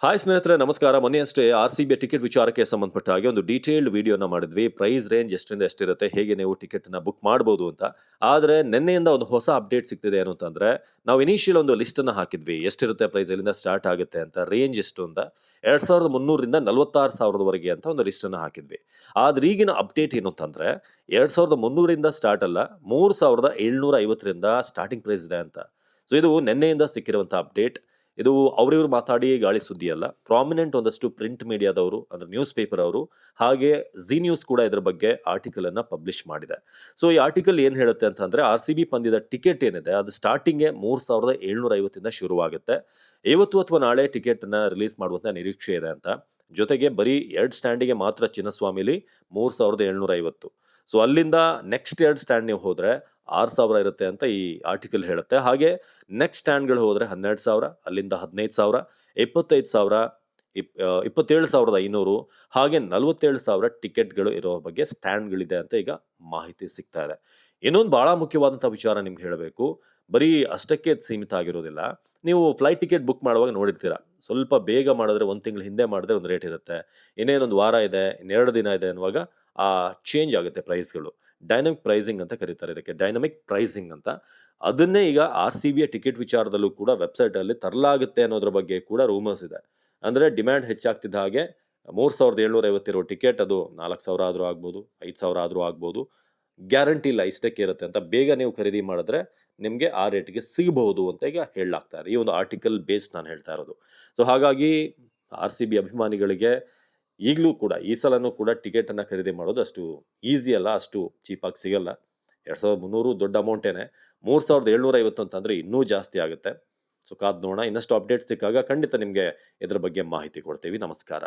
Hi ಸ್ನೇಹಿತರೆ, ನಮಸ್ಕಾರ. ಮೊನ್ನೆಯಷ್ಟೇ RCB ಟಿಕೆಟ್ ವಿಚಾರಕ್ಕೆ ಸಂಬಂಧಪಟ್ಟ ಹಾಗೆ ಒಂದು ಡೀಟೇಲ್ಡ್ ವಿಡಿಯೋನ ಮಾಡಿದ್ವಿ. ಪ್ರೈಸ್ ರೇಂಜ್ ಎಷ್ಟರಿಂದ ಎಷ್ಟಿರುತ್ತೆ, ಹೇಗೆ ನೀವು ಟಿಕೆಟ್‌ನ ಬುಕ್ ಮಾಡ್ಬೋದು ಅಂತ. ಆದ್ರೆ ನಿನ್ನೆಯಿಂದ ಒಂದು ಹೊಸ ಅಪ್ಡೇಟ್ ಸಿಗ್ತಿದೆ. ಏನು ಅಂತಂದ್ರೆ, ನಾವು ಇನಿಷಿಯಲ್ ಒಂದು ಲಿಸ್ಟನ್ನ ಹಾಕಿದ್ವಿ. ಎಷ್ಟಿರುತ್ತೆ ಪ್ರೈಸ್, ಎಲ್ಲಿಂದ ಸ್ಟಾರ್ಟ್ ಆಗುತ್ತೆ ಅಂತ, ರೇಂಜ್ ಎಷ್ಟು ಅಂತ. 2,300 ರಿಂದ 46,000 ವರೆಗೆ ಅಂತ ಒಂದು ಲಿಸ್ಟನ್ನ ಹಾಕಿದ್ವಿ. ಆದ್ರೆ ಈಗಿನ ಅಪ್ಡೇಟ್ ಏನು ಅಂತಂದ್ರೆ, 2,300 ರಿಂದ ಸ್ಟಾರ್ಟ್ ಅಲ್ಲ, 3,750 ರಿಂದ ಸ್ಟಾರ್ಟಿಂಗ್ ಪ್ರೈಸ್ ಇದೆ ಅಂತ. ಸೊ ಇದು ನಿನ್ನೆಯಿಂದ ಸಿಕ್ಕಿರುವಂತಹ ಅಪ್ಡೇಟ್. ಇದು ಅವ್ರಿವ್ರು ಮಾತಾಡಿ ಗಾಳಿ ಸುದ್ದಿ ಅಲ್ಲ. ಪ್ರಾಮಿನೆಂಟ್ ಒಂದಷ್ಟು ಪ್ರಿಂಟ್ ಮೀಡಿಯಾದವರು, ಅಂದ್ರೆ ನ್ಯೂಸ್ ಪೇಪರ್ ಅವರು, ಹಾಗೆ ಝೀ ನ್ಯೂಸ್ ಕೂಡ ಇದ್ರ ಬಗ್ಗೆ ಆರ್ಟಿಕಲ್ ಅನ್ನ ಪಬ್ಲಿಷ್ ಮಾಡಿದೆ. ಸೊ ಈ ಆರ್ಟಿಕಲ್ ಏನ್ ಹೇಳುತ್ತೆ ಅಂತಂದ್ರೆ, RCB ಪಂದ್ಯದ ಟಿಕೆಟ್ ಏನಿದೆ ಅದು ಸ್ಟಾರ್ಟಿಂಗ್ 3,750 ಇಂದ ಶುರುವಾಗುತ್ತೆ. ಇವತ್ತು ಅಥವಾ ನಾಳೆ ಟಿಕೆಟ್ ಅನ್ನ ರಿಲೀಸ್ ಮಾಡುವಂತ ನಿರೀಕ್ಷೆ ಇದೆ ಅಂತ. ಜೊತೆಗೆ ಬರೀ 2 ಸ್ಟ್ಯಾಂಡಿಗೆ ಮಾತ್ರ ಚಿನ್ನಸ್ವಾಮಿಲಿ 3,750. ಸೊ ಅಲ್ಲಿಂದ ನೆಕ್ಸ್ಟ್ 2 ಸ್ಟ್ಯಾಂಡ್ ನೀವು ಹೋದ್ರೆ 6,000 ಇರುತ್ತೆ ಅಂತ ಈ ಆರ್ಟಿಕಲ್ ಹೇಳುತ್ತೆ. ಹಾಗೆ ನೆಕ್ಸ್ಟ್ ಸ್ಟ್ಯಾಂಡ್‌ಗಳು ಹೋದ್ರೆ 12,000, ಅಲ್ಲಿಂದ 15,000, 25,000, 27,500, ಹಾಗೆ 47,000 ಟಿಕೆಟ್‌ಗಳು ಇರೋ ಬಗ್ಗೆ ಸ್ಟ್ಯಾಂಡ್‌ಗಳಿದೆ ಅಂತ ಈಗ ಮಾಹಿತಿ ಸಿಗ್ತಾ ಇದೆ. ಇನ್ನೊಂದು ಬಹಳ ಮುಖ್ಯವಾದಂಥ ವಿಚಾರ ನಿಮ್ಗೆ ಹೇಳಬೇಕು. ಬರೀ ಅಷ್ಟಕ್ಕೆ ಸೀಮಿತ ಆಗಿರೋದಿಲ್ಲ. ನೀವು ಫ್ಲೈಟ್ ಟಿಕೆಟ್ ಬುಕ್ ಮಾಡುವಾಗ ನೋಡಿರ್ತೀರ. ಸ್ವಲ್ಪ ಬೇಗ ಮಾಡಿದ್ರೆ 1 ತಿಂಗಳು ಹಿಂದೆ ಮಾಡಿದ್ರೆ ಒಂದು ರೇಟ್ ಇರುತ್ತೆ. ಇನ್ನೇನೊಂದು ವಾರ ಇದೆ, ಇನ್ನೆರಡು ದಿನ ಇದೆ ಅನ್ನುವಾಗ ಚೇಂಜ್ ಆಗುತ್ತೆ ಪ್ರೈಸ್‌ಗಳು. ಡೈನಮಿಕ್ ಪ್ರೈಸಿಂಗ್ ಅಂತ ಕರೀತಾರೆ ಇದಕ್ಕೆ. ಡೈನಮಿಕ್ ಪ್ರೈಸಿಂಗ್ ಅಂತ. ಅದನ್ನೇ ಈಗ RCBಯ ಟಿಕೆಟ್ ವಿಚಾರದಲ್ಲೂ ಕೂಡ ವೆಬ್‌ಸೈಟಲ್ಲಿ ತರಲಾಗುತ್ತೆ ಅನ್ನೋದ್ರ ಬಗ್ಗೆ ಕೂಡ ರೂಮರ್ಸ್ ಇದೆ. ಅಂದ್ರೆ ಡಿಮ್ಯಾಂಡ್ ಹೆಚ್ಚಾಗ್ತಿದ್ದ ಹಾಗೆ 3,750 ಇರೋ ಟಿಕೆಟ್ ಅದು 4,000 ಆದ್ರೂ ಆಗ್ಬೋದು, 5,000 ಆದ್ರೂ ಆಗ್ಬೋದು. ಗ್ಯಾರಂಟಿ ಇಲ್ಲ ಇಷ್ಟಕ್ಕೆ ಇರುತ್ತೆ ಅಂತ. ಬೇಗ ನೀವು ಖರೀದಿ ಮಾಡಿದ್ರೆ ನಿಮ್ಗೆ ಆ ರೇಟ್‌ಗೆ ಸಿಗಬಹುದು ಅಂತ ಈಗ ಹೇಳಲಾಗ್ತಾ ಇದೆ. ಈ ಒಂದು ಆರ್ಟಿಕಲ್ ಬೇಸ್ ನಾನು ಹೇಳ್ತಾ ಇರೋದು. ಸೊ ಹಾಗಾಗಿ RCB ಅಭಿಮಾನಿಗಳಿಗೆ ಈಗಲೂ ಕೂಡ ಈ ಸಲನೂ ಕೂಡ ಟಿಕೆಟ್ ಅನ್ನ ಖರೀದಿ ಮಾಡೋದು ಅಷ್ಟು ಈಸಿ ಅಲ್ಲ, ಅಷ್ಟು ಚೀಪಾಗಿ ಸಿಗಲ್ಲ. 2,300 ದೊಡ್ಡ ಅಮೌಂಟೇನೆ. 3,750 ಅಂತಂದ್ರೆ ಇನ್ನೂ ಜಾಸ್ತಿ ಆಗುತ್ತೆ. ಸೊ ಕಾದ್ ನೋಡೋಣ. ಇನ್ನಷ್ಟು ಅಪ್ಡೇಟ್ ಸಿಕ್ಕಾಗ ಖಂಡಿತ ನಿಮ್ಗೆ ಇದ್ರ ಬಗ್ಗೆ ಮಾಹಿತಿ ಕೊಡ್ತೀವಿ. ನಮಸ್ಕಾರ.